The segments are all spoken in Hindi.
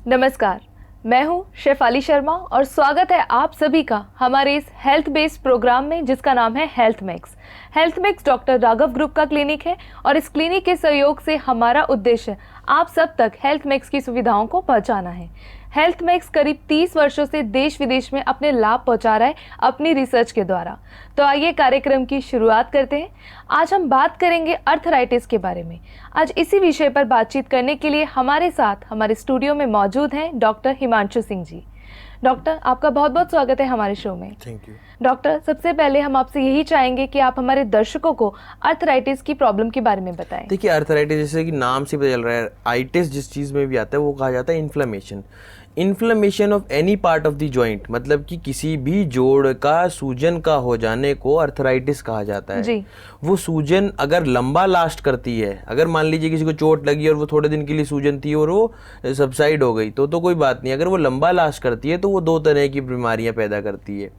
नमस्कार, मैं हूं शेफाली शर्मा और स्वागत है आप सभी का हमारे इस हेल्थ बेस्ड प्रोग्राम में जिसका नाम है health max. Health max doctor Raghav group का क्लिनिक है और इस क्लिनिक के सहयोग से हमारा उद्देश्य आप सब तक हेल्थ मैक्स की सुविधाओं को पहुंचाना है। हेल्थ मैक्स करीब 30 वर्षों से देश विदेश में अपने लाभ पहुंचा रहा है अपनी रिसर्च के द्वारा। तो आइए कार्यक्रम की शुरुआत करते हैं। आज हम बात करेंगे अर्थराइटिस के बारे में। आज इसी विषय पर बातचीत करने के लिए हमारे साथ हमारे स्टूडियो में मौजूद हैं डॉक्टर हिमांशु सिंह जी। डॉक्टर, आपका बहुत बहुत स्वागत है हमारे शो में। Thank you. डॉक्टर, सबसे पहले हम आपसे यही चाहेंगे कि आप हमारे दर्शकों को अर्थराइटिस की प्रॉब्लम के बारे में बताएं। देखिए, अर्थराइटिस जैसे कि नाम से पता चल रहा है, आइटिस जिस चीज़ में भी आता है वो कहा जाता है inflammation of any part of the joint, मतलब कि किसी भी जोड़ का सूजन का हो जाने को अर्थराइटिस कहा जाता है जी। वो सूजन अगर लंबा लास्ट करती है, अगर मान लीजिए किसी को चोट लगी और वो थोड़े दिन के लिए सूजन थी और वो सबसाइड हो गई तो कोई बात नहीं। अगर वो लंबा लास्ट करती है तो वो दो तरह की बीमारियां पैदा करती है।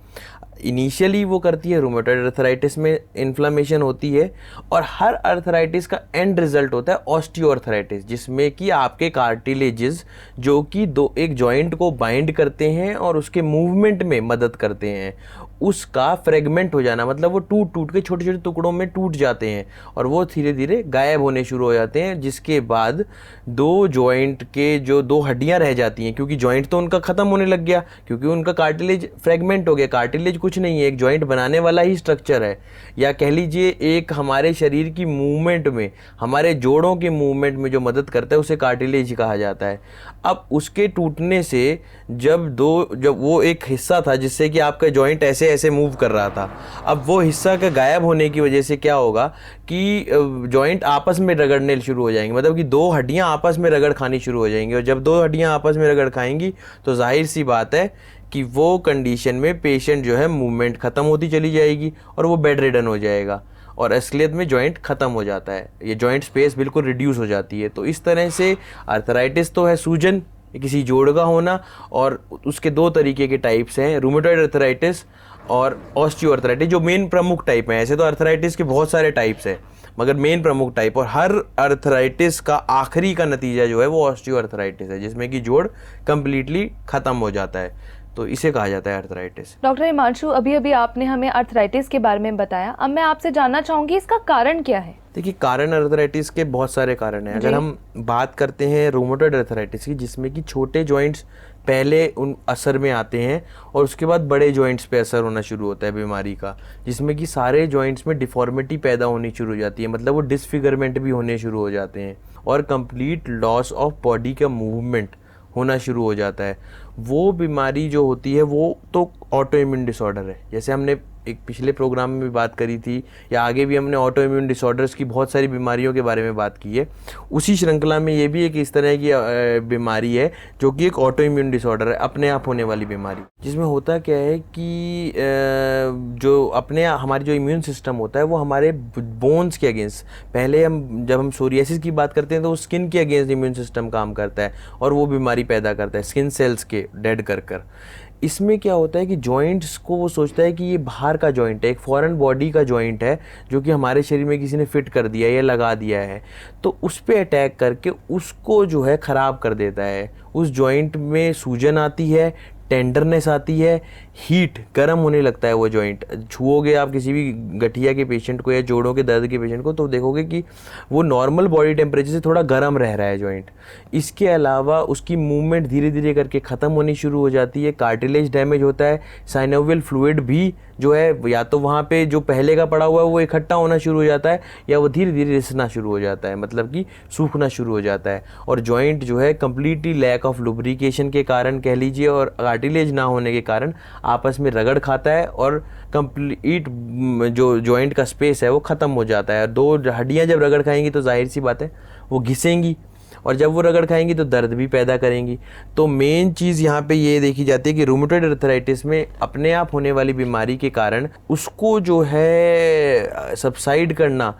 इनिशियली वो करती है रूमेटॉइड अर्थराइटिस में इन्फ्लेमेशन होती है, और हर अर्थराइटिस का एंड रिजल्ट होता है ऑस्टियोआर्थराइटिस, जिसमें कि आपके कार्टिलेजेस जो कि एक जॉइंट को बाइंड करते हैं और उसके मूवमेंट में मदद करते हैं, उसका फ्रेगमेंट हो जाना, मतलब वो टूट टूट के छोटे छोटे टुकड़ों में टूट जाते हैं और वो धीरे धीरे गायब होने शुरू हो जाते हैं, जिसके बाद दो जॉइंट के जो दो हड्डियां रह जाती हैं, क्योंकि जॉइंट तो उनका ख़त्म होने लग गया क्योंकि उनका कार्टिलेज फ्रेगमेंट हो गया। कार्टिलेज कुछ नहीं है, एक जॉइंट बनाने वाला ही स्ट्रक्चर है, या कह लीजिए एक हमारे शरीर की मूवमेंट में, हमारे जोड़ों के मूवमेंट में जो मदद करता है उसे कार्टिलेज कहा जाता है। अब उसके टूटने से जब वो एक हिस्सा था जिससे कि आपका जॉइंट ऐसे ऐसे मूव कर रहा था, अब वो हिस्सा का गायब होने की वजह से क्या होगा कि जॉइंट आपस में रगड़ने शुरू हो जाएंगे, मतलब कि दो हड्डियां आपस में रगड़ खानी शुरू हो जाएंगी, और जब दो हड्डियां आपस में रगड़ खाएंगी तो जाहिर सी बात है कि वो कंडीशन में पेशेंट जो है मूवमेंट ख़त्म होती चली जाएगी और वो बेड रिडन हो जाएगा और असलियत में जॉइंट ख़त्म हो जाता है, ये जॉइंट स्पेस बिल्कुल रिड्यूस हो जाती है। तो इस तरह से अर्थराइटिस तो है सूजन, किसी जोड़ का होना, और उसके दो तरीके के टाइप्स हैं, रूमेटॉइड अर्थराइटिस और ऑस्टियोआर्थराइटिस, जो मेन प्रमुख टाइप हैं। ऐसे तो अर्थराइटिस के बहुत सारे टाइप्स हैं मगर मेन प्रमुख टाइप, और हर अर्थराइटिस का आखिरी का नतीजा जो है वो ऑस्टियोआर्थराइटिस है, जिसमें कि जोड़ कंप्लीटली ख़त्म हो जाता है, तो इसे कहा जाता है अर्थराइटिस। डॉक्टर हिमांशु, अभी अभी आपने हमें अर्थराइटिस के बारे में बताया, अब मैं आपसे जानना चाहूंगी इसका कारण क्या है। देखिए, कारण अर्थराइटिस के बहुत सारे कारण हैं। अगर हम बात करते हैं रूमेटॉइड अर्थराइटिस की, जिसमें कि छोटे जॉइंट्स पहले उन असर में आते हैं और उसके बाद बड़े जॉइंट्स पे असर होना शुरू होता है बीमारी का, जिसमें कि सारे जॉइंट्स में डिफॉर्मिटी पैदा होनी शुरू हो जाती है, मतलब वो डिसफिगरमेंट भी होने शुरू हो जाते हैं और कंप्लीट लॉस ऑफ बॉडी का मूवमेंट होना शुरू हो जाता है। वो बीमारी जो होती है वो तो ऑटो इम्यून डिसऑर्डर है, जैसे हमने एक पिछले प्रोग्राम में भी बात करी थी, या आगे भी हमने ऑटो इम्यून डिसऑर्डर्स की बहुत सारी बीमारियों के बारे में बात की है। उसी श्रृंखला में ये भी एक इस तरह की बीमारी है जो कि एक ऑटो इम्यून डिसऑर्डर है, अपने आप होने वाली बीमारी, जिसमें होता क्या है कि जो हमारी जो इम्यून सिस्टम होता है वो हमारे बोन्स के अगेंस्ट, पहले जब हम सोरियासिस की बात करते हैं तो वो स्किन के अगेंस्ट इम्यून सिस्टम काम करता है और वो बीमारी पैदा करता है स्किन सेल्स के डेड कर। इसमें क्या होता है कि जॉइंट्स को वो सोचता है कि ये बाहर का जॉइंट है, एक फॉरेन बॉडी का जॉइंट है जो कि हमारे शरीर में किसी ने फिट कर दिया या लगा दिया है, तो उस पर अटैक करके उसको जो है ख़राब कर देता है। उस जॉइंट में सूजन आती है, टेंडरनेस आती है, हीट, गर्म होने लगता है वो जॉइंट। छुओगे आप किसी भी गठिया के पेशेंट को या जोड़ों के दर्द के पेशेंट को तो देखोगे कि वो नॉर्मल बॉडी टेम्परेचर से थोड़ा गर्म रह रहा है जॉइंट। इसके अलावा उसकी मूवमेंट धीरे धीरे करके ख़त्म होनी शुरू हो जाती है, कार्टिलेज डैमेज होता है, साइनोवियल फ्लूइड भी जो है या तो वहाँ पे जो पहले का पड़ा हुआ है वो इकट्ठा होना शुरू हो जाता है या वो धीरे धीरे रिसना शुरू हो जाता है, मतलब कि सूखना शुरू हो जाता है, और जॉइंट जो है कम्प्लीटली लैक ऑफ लुब्रिकेशन के कारण कह लीजिए और कार्टिलेज ना होने के कारण आपस में रगड़ खाता है और कंप्लीट जो जॉइंट का स्पेस है वो ख़त्म हो जाता है। दो हड्डियाँ जब रगड़ खाएंगी तो जाहिर सी बात है वो घिसेंगी, और जब वो रगड़ खाएंगी तो दर्द भी पैदा करेंगी। तो मेन चीज़ यहाँ पे ये देखी जाती है कि रूमेटॉइड अर्थराइटिस में अपने आप होने वाली बीमारी के कारण उसको जो है सबसाइड करना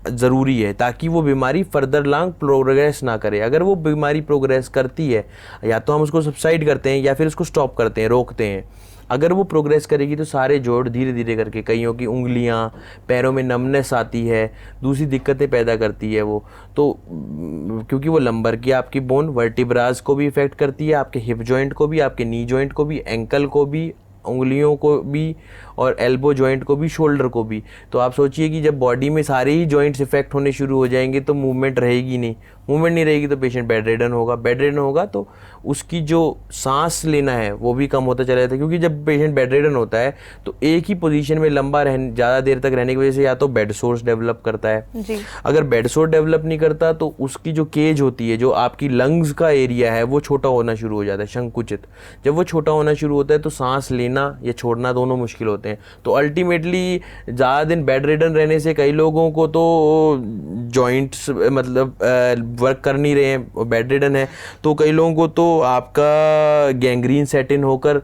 ज़रूरी है ताकि वो बीमारी फर्दर लॉन्ग प्रोग्रेस ना करे। अगर वो बीमारी प्रोग्रेस करती है या तो हम उसको सबसाइड करते हैं या फिर उसको स्टॉप करते हैं, रोकते हैं। अगर वो प्रोग्रेस करेगी तो सारे जोड़ धीरे धीरे करके, कईयों की उंगलियां, पैरों में नमनेस आती है, दूसरी दिक्कतें पैदा करती है वो तो, क्योंकि वो लंबर की आपकी बोन वर्टिब्रास को भी इफेक्ट करती है, आपके हिप जॉइंट को भी, आपके नी जॉइंट को भी, एंकल को भी, उंगलियों को भी और एल्बो जॉइंट को भी, शोल्डर को भी। तो आप सोचिए कि जब बॉडी में सारे ही जॉइंट्स इफेक्ट होने शुरू हो जाएंगे तो मूवमेंट रहेगी नहीं, मूवमेंट नहीं रहेगी तो पेशेंट बेड रिडन होगा, बेड रिडन होगा तो उसकी जो सांस लेना है वो भी कम होता चला जाता है, क्योंकि जब पेशेंट बेड रिडन होता है तो एक ही पोजीशन में लंबा ज़्यादा देर तक रहने की वजह से या तो बेड सोर्स डेवलप करता है जी। अगर बेड सोर्स डेवलप नहीं करता तो उसकी जो केज होती है, जो आपकी लंग्स का एरिया है, वो छोटा होना शुरू हो जाता है, संकुचित। जब वो छोटा होना शुरू होता है तो सांस लेना या छोड़ना दोनों मुश्किल होते हैं। तो अल्टीमेटली ज़्यादा दिन बेड रिडन रहने से कई लोगों को तो जॉइंट्स मतलब वर्क कर नहीं रहे हैं, बेड रिडन है, तो कई लोगों को तो आपका गैंग्रीन सेट इन होकर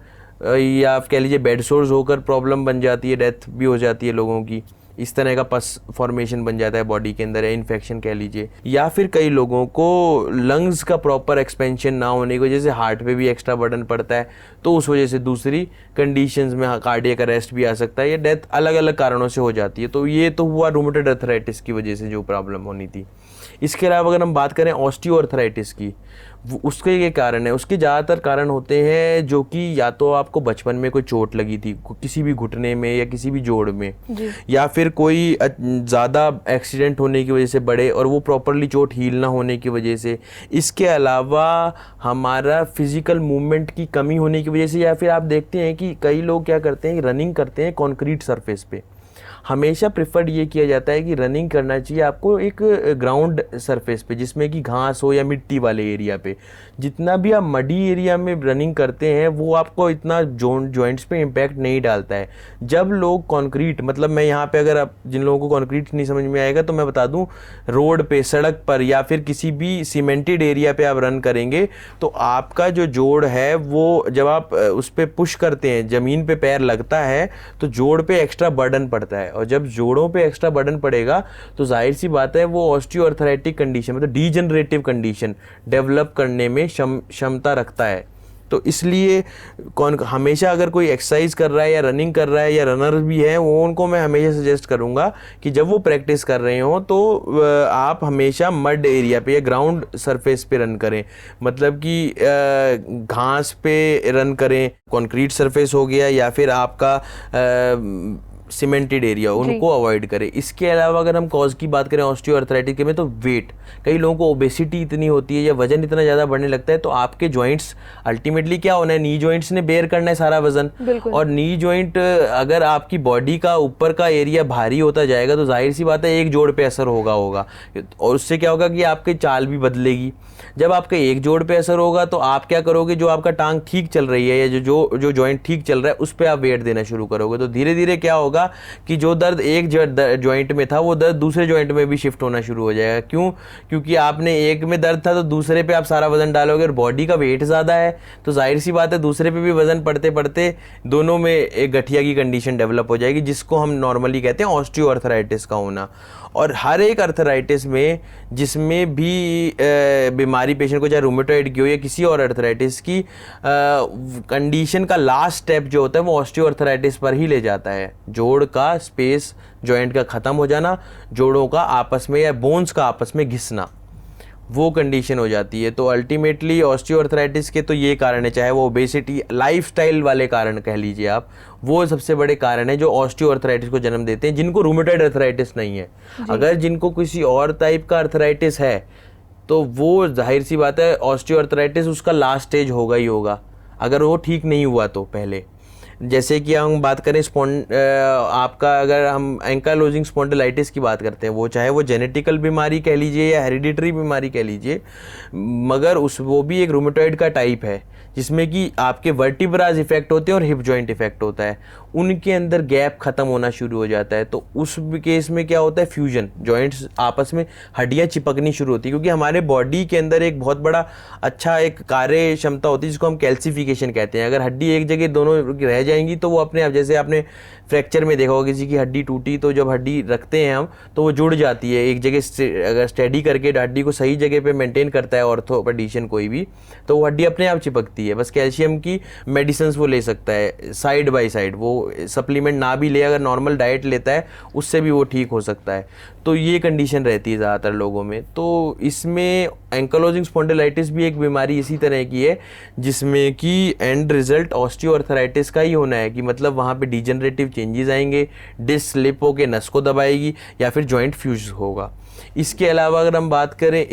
या आप कह लीजिए बेड सोर्स होकर प्रॉब्लम बन जाती है, डेथ भी हो जाती है लोगों की। इस तरह का पस फॉर्मेशन बन जाता है बॉडी के अंदर, इन्फेक्शन कह लीजिए। या फिर कई लोगों को लंग्स का प्रॉपर एक्सपेंशन ना होने की वजह से हार्ट पे भी एक्स्ट्रा बर्डन पड़ता है, तो उस वजह से दूसरी कंडीशंस में कार्डियक अरेस्ट भी आ सकता है या डेथ अलग अलग कारणों से हो जाती है। तो ये तो हुआ रूमेटॉइड अर्थराइटिस की वजह से जो प्रॉब्लम होनी थी। इसके अलावा अगर हम बात करें ऑस्टियोआर्थराइटिस की, उसके ये कारण है, उसके ज़्यादातर कारण होते हैं जो कि या तो आपको बचपन में कोई चोट लगी थी किसी भी घुटने में या किसी भी जोड़ में, या फिर कोई ज़्यादा एक्सीडेंट होने की वजह से बड़े और वो प्रॉपरली चोट हील ना होने की वजह से। इसके अलावा हमारा फिजिकल मूवमेंट की कमी होने की वजह से, या फिर आप देखते हैं कि कई लोग क्या करते हैं, रनिंग करते हैं कॉन्क्रीट सरफेस पे। हमेशा प्रेफर्ड ये किया जाता है कि रनिंग करना चाहिए आपको एक ग्राउंड सरफेस पे, जिसमें कि घास हो या मिट्टी वाले एरिया पे। जितना भी आप मडी एरिया में रनिंग करते हैं वो आपको इतना जॉइंट्स पे इम्पैक्ट नहीं डालता है। जब लोग कंक्रीट, मतलब मैं यहाँ पे अगर आप जिन लोगों को कंक्रीट नहीं समझ में आएगा तो मैं बता दूँ, रोड पे, सड़क पर या फिर किसी भी सीमेंटेड एरिया पे आप रन करेंगे तो आपका जो जोड़ है वो जब आप उस पर पुश करते हैं, ज़मीन पे पैर लगता है तो जोड़ पे एक्स्ट्रा बर्डन पड़ता है, और जब जोड़ों पे एक्स्ट्रा बर्डन पड़ेगा तो जाहिर सी बात है वो ऑस्टियोआर्थराइटिक कंडीशन मतलब डीजनरेटिव कंडीशन डेवलप करने में क्षमता रखता है। तो इसलिए हमेशा अगर कोई एक्सरसाइज कर रहा है या रनिंग कर रहा है या रनर भी है, वो उनको मैं हमेशा सजेस्ट करूंगा कि जब वो प्रैक्टिस कर रहे हो तो आप हमेशा मड एरिया पे या ग्राउंड सरफेस पे रन करें, मतलब कि घास पे रन करें, कंक्रीट सरफेस हो गया या फिर आपका सीमेंटेड एरिया, उनको अवॉइड करें। इसके अलावा अगर हम कॉज की बात करें ऑस्टियोआर्थराइटिस के में, तो वेट, कई लोगों को ओबेसिटी इतनी होती है या वजन इतना ज़्यादा बढ़ने लगता है तो आपके जॉइंट्स अल्टीमेटली क्या होना है, नी जॉइंट्स ने बेयर करना है सारा वजन, और नी जॉइंट अगर आपकी बॉडी का ऊपर का एरिया भारी होता जाएगा तो जाहिर सी बात है एक जोड़ पे असर होगा और उससे क्या होगा कि आपकी चाल भी बदलेगी। जब आपके एक जोड़ पे असर होगा तो आप क्या करोगे, जो आपका टांग ठीक चल रही है या जो जॉइंट ठीक चल रहा है उस पर आप वेट देना शुरू करोगे, तो धीरे धीरे क्या होगा कि जो दर्द एक जॉइंट में था वो दर्द दूसरे जॉइंट में भी शिफ्ट होना शुरू हो जाएगा। क्यों? क्योंकि आपने एक में दर्द था तो दूसरे पे आप सारा वजन डालोगे, और बॉडी का वेट ज़्यादा है तो जाहिर सी बात है दूसरे पे भी वजन पड़ते पड़ते दोनों में एक गठिया की कंडीशन डेवलप हो जाएगी, जिसको हम नॉर्मली कहते हैं ऑस्टियोआर्थराइटिस का होना। और हर एक अर्थराइटिस में जिसमें भी बीमारी पेशेंट को, चाहे रूमेटॉइड की हो या किसी और अर्थराइटिस की, कंडीशन का लास्ट स्टेप जो होता है वो ऑस्टियोआर्थराइटिस पर ही ले जाता है। जोड़ का स्पेस जॉइंट का ख़त्म हो जाना, जोड़ों का आपस में या बोन्स का आपस में घिसना, वो कंडीशन हो जाती है। तो अल्टीमेटली ऑस्टियोआर्थराइटिस के तो ये कारण है, चाहे वो ओबेसिटी, लाइफस्टाइल वाले कारण कह लीजिए आप, वो सबसे बड़े कारण है जो ऑस्टियोआर्थराइटिस को जन्म देते हैं, जिनको रूमेटॉइड अर्थराइटिस नहीं है। अगर जिनको किसी और टाइप का अर्थराइटिस है तो वो जाहिर सी बात है ऑस्टियोआर्थराइटिस उसका लास्ट स्टेज होगा ही होगा, अगर वो ठीक नहीं हुआ तो पहले। जैसे कि हम बात करें आपका, अगर हम एंकालोजिंग स्पॉन्डिलाइटिस की बात करते हैं, वो चाहे वो जेनेटिकल बीमारी कह लीजिए या हेरिडिटरी बीमारी कह लीजिए, मगर वो भी एक रूमेटॉइड का टाइप है जिसमें कि आपके वर्टिब्राज इफेक्ट होते हैं और हिप जॉइंट इफेक्ट होता है। उनके अंदर गैप खत्म होना शुरू हो जाता है। तो उस केस में क्या होता है, फ्यूजन, जॉइंट्स आपस में हड्डियां चिपकनी शुरू होती है, क्योंकि हमारे बॉडी के अंदर एक बहुत बड़ा अच्छा एक कार्य क्षमता होती है जिसको हम कैल्सिफिकेशन कहते हैं। अगर हड्डी एक जगह दोनों रह जाएंगी तो वो अपने आप, जैसे आपने फ्रैक्चर में देखा होगा किसी की हड्डी टूटी तो जब हड्डी रखते हैं हम तो वो जुड़ जाती है एक जगह, अगर स्टेडी करके हड्डी को सही जगह पे मेंटेन करता है ऑर्थोपेडिशियन कोई भी, तो वो हड्डी अपने आप चिपकती है। बस कैल्शियम की मेडिसिन वो ले सकता है साइड बाय साइड, वो सप्लीमेंट ना भी ले, अगर नॉर्मल डाइट लेता है उससे भी वो ठीक हो सकता है। तो ये कंडीशन रहती है ज़्यादातर लोगों में। तो इसमें एंकालोजिंग स्पॉन्डिलाइटिस भी एक बीमारी इसी तरह की है जिसमें कि एंड रिजल्ट ऑस्टियोआर्थराइटिस का ही होना है, कि मतलब वहाँ पे डिजेनरेटिव चेंजेस आएंगे, डिस्क स्लिप होकर नस को दबाएगी या फिर जॉइंट फ्यूज होगा। इसके अलावा अगर हम बात करें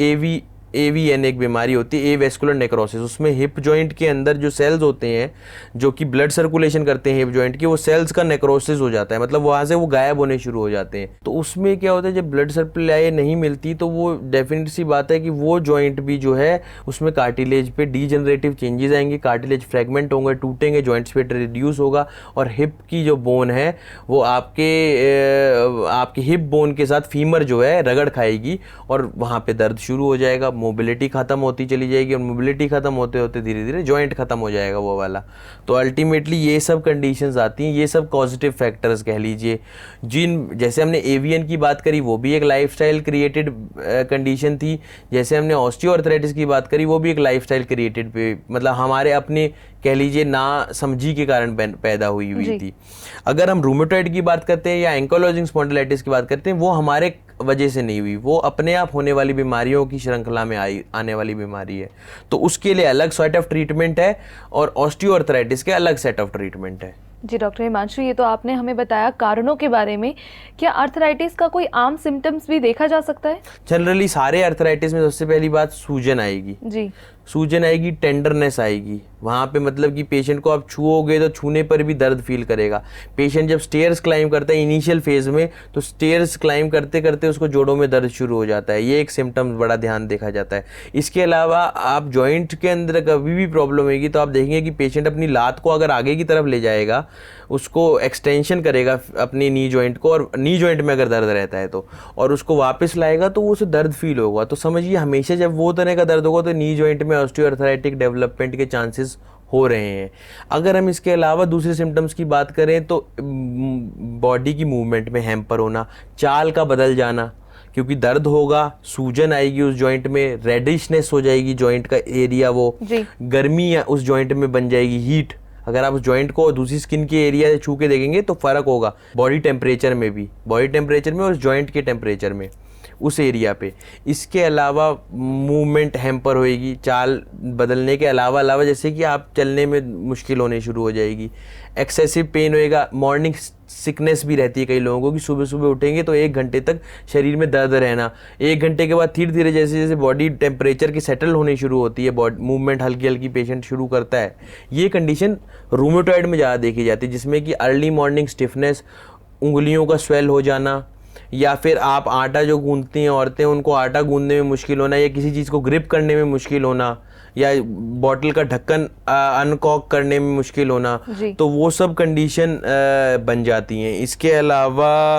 AVN एक बीमारी होती है, एवेस्कुलर नेक्रोसिस। उसमें हिप जॉइंट के अंदर जो सेल्स होते हैं जो कि ब्लड सर्कुलेशन करते हैं हिप जॉइंट की, वो सेल्स का नेक्रोसिस हो जाता है, मतलब वहाँ से वो गायब होने शुरू हो जाते हैं। तो उसमें क्या होता है, जब ब्लड सप्लाई नहीं मिलती तो वो डेफिनेट सी बात है कि वो जॉइंट भी जो है उसमें कार्टिलेज पे डीजनरेटिव चेंजेस आएंगे, कार्टिलेज फ्रेगमेंट होंगे, टूटेंगे, जॉइंट्स पे रिड्यूस होगा और हिप की जो बोन है वो आपके हिप बोन के साथ फीमर जो है रगड़ खाएगी और वहाँ पे दर्द शुरू हो जाएगा, मोबिलिटी खत्म होती चली जाएगी और मोबिलिटी खत्म होते होते धीरे धीरे जॉइंट खत्म हो जाएगा वो वाला। तो अल्टीमेटली ये सब कंडीशंस आती हैं, ये सब पॉजिटिव फैक्टर्स कह लीजिए। जैसे हमने एवीएन की बात करी वो भी एक लाइफस्टाइल क्रिएटेड कंडीशन थी, जैसे हमने ऑस्टियोआर्थराइटिस की बात करी वो भी एक लाइफस्टाइल क्रिएटेड पे, मतलब हमारे अपने कह लीजिए ना समझी के कारण पैदा हुई थी। अगर हम रूमेटॉइड की बात करते हैं या एंकालोजिंग स्पॉन्डिलाइटिस की बात करते हैं, वो हमारे वजह से नहीं हुई, वो अपने आप होने वाली बीमारियों की श्रृंखला में आने वाली बीमारी है। तो उसके लिए अलग सेट ऑफ ट्रीटमेंट है और ऑस्टियोआर्थराइटिस के अलग सेट ऑफ ट्रीटमेंट है। जी डॉक्टर हिमांशु, ये तो आपने हमें बताया कारणों के बारे में। क्या आर्थराइटिस का कोई आम सिम्टम्स भी देखा जा सकता है? जनरली सारे आर्थराइटिस में सबसे पहली बात सूजन आएगी जी, सूजन आएगी, टेंडरनेस आएगी वहाँ पे, मतलब कि पेशेंट को आप छुओगे तो छूने पर भी दर्द फील करेगा। पेशेंट जब स्टेयर्स क्लाइंब करता है इनिशियल फेज में, तो स्टेयर्स क्लाइंब करते करते उसको जोड़ों में दर्द शुरू हो जाता है, ये एक सिम्टम बड़ा ध्यान देखा जाता है। इसके अलावा आप जॉइंट के अंदर कभी भी प्रॉब्लम होगी तो आप देखेंगे कि पेशेंट अपनी लात को अगर आगे की तरफ ले जाएगा, उसको एक्सटेंशन करेगा अपनी नी जॉइंट को, और नी जॉइंट में अगर दर्द रहता है तो, और उसको वापस लाएगा तो उसे दर्द फील होगा। तो समझिए हमेशा जब वो तरह का दर्द होगा तो नी जॉइंट में ऑस्टियोआर्थराइटिक डेवलपमेंट के चांसेस हो रहे हैं। अगर हम इसके अलावा दूसरे सिम्टम्स की बात करें तो बॉडी की मूवमेंट में हैम्पर होना, चाल का बदल जाना, क्योंकि दर्द होगा, सूजन आएगी उस जॉइंट में, रेडिशनेस हो जाएगी जॉइंट का एरिया, वो गर्मी उस जॉइंट में बन जाएगी, हीट। अगर आप उस जॉइंट को दूसरी स्किन के एरिया से छू के देखेंगे तो फर्क होगा बॉडी टेम्परेचर में भी, बॉडी टेम्परेचर में और उस जॉइंट के टेम्परेचर में उस एरिया पे। इसके अलावा मूवमेंट हैम्पर होएगी, चाल बदलने के अलावा जैसे कि आप चलने में मुश्किल होने शुरू हो जाएगी, एक्सेसिव पेन होएगा, मॉर्निंग सिकनेस भी रहती है कई लोगों को कि सुबह सुबह उठेंगे तो 1 घंटे तक शरीर में दर्द रहना, 1 घंटे के बाद धीरे धीरे जैसे जैसे बॉडी टेम्परेचर की सेटल होनी शुरू होती है, बॉडी मूवमेंट हल्की हल्की पेशेंट शुरू करता है। ये कंडीशन रूमेटॉइड में ज़्यादा देखी जाती है, जिसमें कि अर्ली मॉर्निंग स्टिफनेस, उंगलियों का स्वेल हो जाना, या फिर आप आटा जो गूंदती हैं औरतें, उनको आटा गूंदने में मुश्किल होना, या किसी चीज़ को ग्रिप करने में मुश्किल होना, या बॉटल का ढक्कन अनकॉक करने में मुश्किल होना, तो वो सब कंडीशन बन जाती हैं। इसके अलावा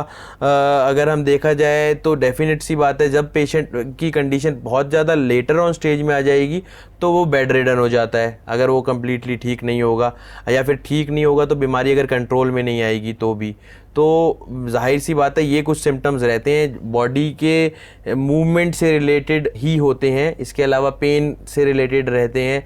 अगर हम देखा जाए तो डेफिनेट सी बात है, जब पेशेंट की कंडीशन बहुत ज़्यादा लेटर ऑन स्टेज में आ जाएगी तो वो बेड रिडन हो जाता है, अगर वो कम्प्लीटली ठीक नहीं होगा, या फिर ठीक नहीं होगा तो बीमारी अगर कंट्रोल में नहीं आएगी तो भी। तो जाहिर सी बात है ये कुछ सिम्टम्स रहते हैं, बॉडी के मूवमेंट से रिलेटेड ही होते हैं। इसके अलावा पेन से रिलेटेड रहते हैं,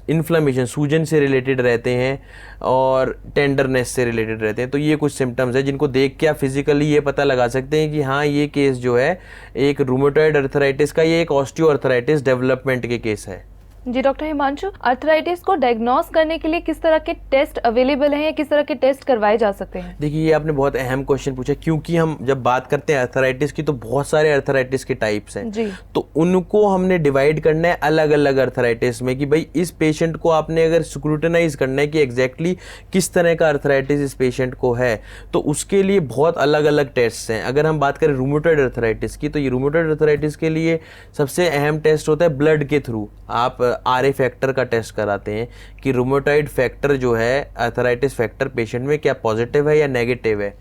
इन्फ्लेमेशन सूजन से रिलेटेड रहते हैं, और टेंडरनेस से रिलेटेड रहते हैं। तो ये कुछ सिम्टम्स हैं जिनको देख के आप फिजिकली ये पता लगा सकते हैं कि हाँ ये केस जो है एक रूमेटॉइड अर्थराइटिस का, ये एक ऑस्टियोआर्थराइटिस डेवलपमेंट के केस है। जी डॉक्टर हिमांशु, अर्थराइटिस को डायग्नोस करने के लिए किस तरह के टेस्ट अवेलेबल हैं या किस तरह के टेस्ट करवाए जा सकते हैं? देखिए ये आपने बहुत अहम क्वेश्चन पूछा, क्योंकि हम जब बात करते हैं अर्थराइटिस की तो बहुत सारे अर्थराइटिस के टाइप्स हैं जी। तो उनको हमने डिवाइड करना है अलग अलग अर्थराइटिस में, कि भाई इस पेशेंट को आपने अगर स्क्रूटनाइज करना है कि एग्जैक्टली किस तरह का अर्थराइटिस इस पेशेंट को है, तो उसके लिए बहुत अलग अलग टेस्ट हैं। अगर हम बात करें रूमेटॉइड अर्थराइटिस की, तो ये रूमेटॉइड अर्थराइटिस के लिए सबसे अहम टेस्ट होता है ब्लड के थ्रू। आप RA फैक्टर का टेस्ट कराते हैं कि रूमेटॉइड फैक्टर जो है, आर्थराइटिस फैक्टर पेशेंट में क्या पॉजिटिव है या नेगेटिव है,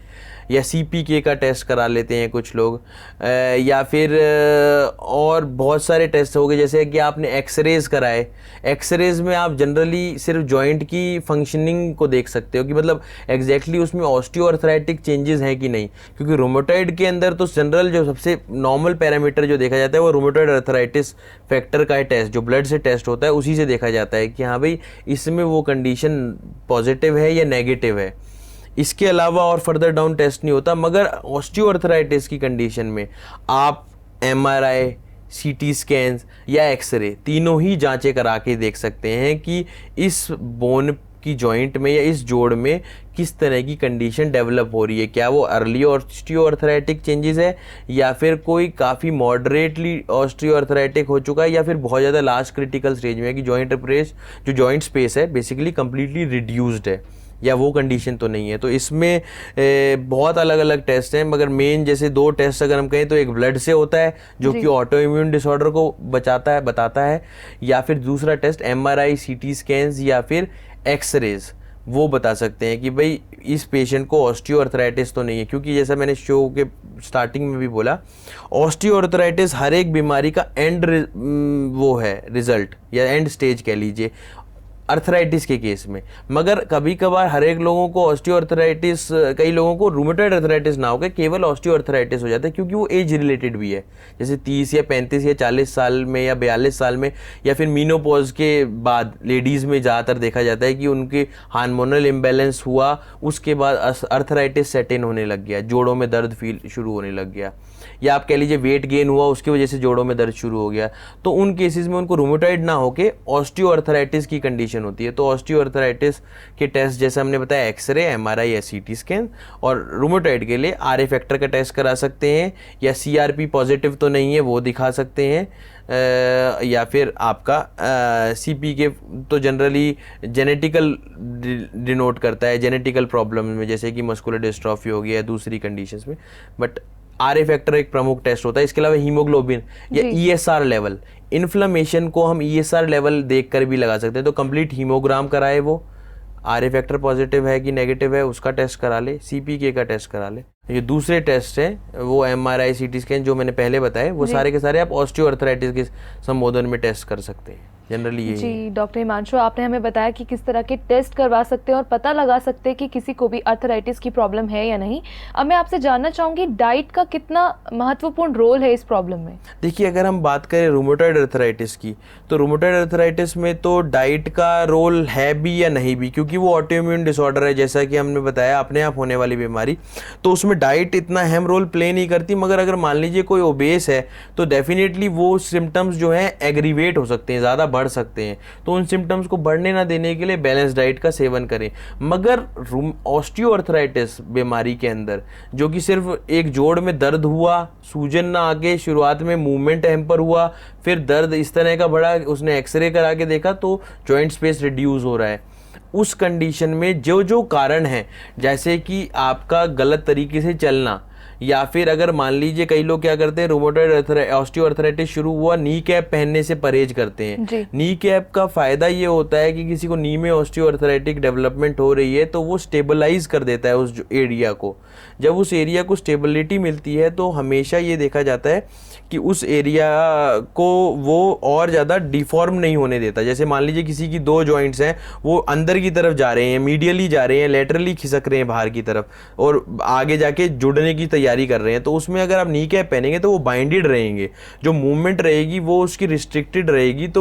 या CPK का टेस्ट करा लेते हैं कुछ लोग, या फिर और बहुत सारे टेस्ट हो गए, जैसे कि आपने एक्सरेज कराए। एक्सरेज में आप जनरली सिर्फ जॉइंट की फंक्शनिंग को देख सकते हो कि मतलब एग्जैक्टली उसमें ऑस्टियोआर्थराइटिक चेंजेस हैं कि नहीं, क्योंकि रूमेटॉइड के अंदर तो जनरल जो सबसे नॉर्मल पैरामीटर जो देखा जाता है वो रूमेटॉइड आर्थराइटिस फैक्टर का टेस्ट जो ब्लड से टेस्ट होता है उसी से देखा जाता है कि हाँ भाई इसमें वो कंडीशन पॉजिटिव है या नेगेटिव है। इसके अलावा और फर्दर डाउन टेस्ट नहीं होता। मगर ऑस्टियोआर्थराइटिस की कंडीशन में आप MRI, CT स्कैन्स या एक्सरे तीनों ही जांचें करा के देख सकते हैं कि इस बोन की जॉइंट में या इस जोड़ में किस तरह की कंडीशन डेवलप हो रही है, क्या वो अर्ली ऑस्टियोआर्थराइटिक चेंजेस है या फिर कोई काफ़ी मॉडरेटली ऑस्टियोआर्थराइटिक हो चुका है या फिर बहुत ज़्यादा लास्ट क्रिटिकल स्टेज में है कि जॉइंट प्रेस जो जॉइंट स्पेस है बेसिकली कंप्लीटली रिड्यूस्ड है, या वो कंडीशन तो नहीं है। तो इसमें बहुत अलग अलग टेस्ट हैं, मगर मेन जैसे 2 टेस्ट अगर हम कहें तो एक ब्लड से होता है जो कि ऑटो इम्यून डिसऑर्डर को बताता है, या फिर दूसरा टेस्ट MRI, CT स्कैन्स या फिर एक्सरेज वो बता सकते हैं कि भाई इस पेशेंट को ऑस्टियोआर्थराइटिस तो नहीं है। क्योंकि जैसा मैंने शो के स्टार्टिंग में भी बोला, ऑस्टियोआर्थराइटिस हर एक बीमारी का एंड वो है रिजल्ट या एंड स्टेज कह लीजिए अर्थराइटिस के केस में। मगर कभी कभार हर एक लोगों को ऑस्टियोआर्थराइटिस, कई लोगों को रूमेटॉइड आर्थराइटिस ना होकर केवल ऑस्टियोआर्थराइटिस हो जाता है क्योंकि वो एज रिलेटेड भी है। जैसे 30 या 35 या 40 साल में या 42 साल में या फिर मीनोपॉज के बाद लेडीज़ में ज़्यादातर देखा जाता है कि उनके हार्मोनल इम्बैलेंस हुआ, उसके बाद अर्थराइटिस सेट इन होने लग गया, जोड़ों में दर्द फील शुरू होने लग गया, या आप कह लीजिए वेट गेन हुआ उसकी वजह से जोड़ों में दर्द शुरू हो गया। तो उन केसेस में उनको रूमेटॉइड ना होके ऑस्टियोआर्थराइटिस की कंडीशन होती है। तो ऑस्टियोआर्थराइटिस के टेस्ट जैसे हमने बताया एक्सरे, MRI या CT स्कैन, और रूमेटॉइड के लिए RA फैक्टर का टेस्ट करा सकते हैं, या CRP पॉजिटिव तो नहीं है वो दिखा सकते हैं, या फिर आपका CPK तो जनरली जेनेटिकल डिनोट करता है, जेनेटिकल प्रॉब्लम में जैसे कि मस्कुलर डिस्ट्रॉफी हो गया या दूसरी कंडीशंस में। बट RA फैक्टर एक प्रमुख टेस्ट होता है। इसके अलावा हीमोग्लोबिन या ESR लेवल, इन्फ्लेमेशन को हम ESR लेवल देखकर भी लगा सकते हैं। तो कंप्लीट हीमोग्राम कराए, वो RA फैक्टर पॉजिटिव है कि नेगेटिव है उसका टेस्ट करा ले, CPK का टेस्ट करा ले। ये दूसरे टेस्ट हैं वो MRI, CT स्कैन जो मैंने पहले बताए, वो सारे के सारे आप ऑस्टियोआर्थराइटिस के संबोधन में टेस्ट कर सकते हैं। जनरली ये जी डॉक्टर हिमांशु, आपने हमें बताया कि किस तरह के टेस्ट करवा सकते हैं और पता लगा सकते हैं कि किसी को भी आर्थराइटिस की प्रॉब्लम है या नहीं। अब मैं आपसे जानना चाहूँगी डाइट का कितना महत्वपूर्ण रोल है इस प्रॉब्लम में। देखिए, अगर हम बात करें रूमेटॉइड आर्थराइटिस की, तो रूमेटॉइड आर्थराइटिस में तो डाइट का रोल है भी या नहीं भी, क्योंकि वो ऑटोइम्यून डिसऑर्डर है जैसा कि हमने बताया, अपने आप होने वाली बीमारी, तो उसमें डाइट इतना अहम रोल प्ले नहीं करती। मगर अगर मान लीजिए कोई ओबेस है तो डेफिनेटली वो सिम्टम्स जो हैं एग्रीवेट हो सकते हैं, ज़्यादा बढ़ सकते हैं। तो उन सिम्टम्स को बढ़ने ना देने के लिए बैलेंस डाइट का सेवन करें। मगर ऑस्टियोआर्थराइटिस बीमारी के अंदर जो कि सिर्फ एक जोड़ में दर्द हुआ, सूजन ना आके शुरुआत में मूवमेंट हैम्पर हुआ, फिर दर्द इस तरह का बढ़ा, उसने एक्सरे करा के देखा तो जॉइंट स्पेस रिड्यूस हो रहा है, उस कंडीशन में जो जो कारण है, जैसे कि आपका गलत तरीके से चलना, या फिर अगर मान लीजिए कई लोग क्या करते हैं, रूमेटॉइड ऑस्टियोआर्थराइटिस शुरू हुआ, नी कैप पहनने से परहेज करते हैं। नी कैप का फायदा ये होता है कि किसी को नी में ऑस्टियोआर्थराइटिक डेवलपमेंट हो रही है तो वो स्टेबलाइज कर देता है उस एरिया को। जब उस एरिया को स्टेबिलिटी मिलती है तो हमेशा ये देखा जाता है कि उस एरिया को वो और ज़्यादा डिफॉर्म नहीं होने देता। जैसे मान लीजिए किसी की 2 जॉइंट्स हैं, वो अंदर की तरफ जा रहे हैं, मीडियली जा रहे हैं, लेटरली खिसक रहे हैं बाहर की तरफ और आगे जाके जुड़ने की तैयारी कर रहे हैं, तो उसमें अगर आप नी कैप पहनेंगे तो वो बाइंडेड रहेंगे, जो मूवमेंट रहेगी वो उसकी रिस्ट्रिक्टेड रहेगी। तो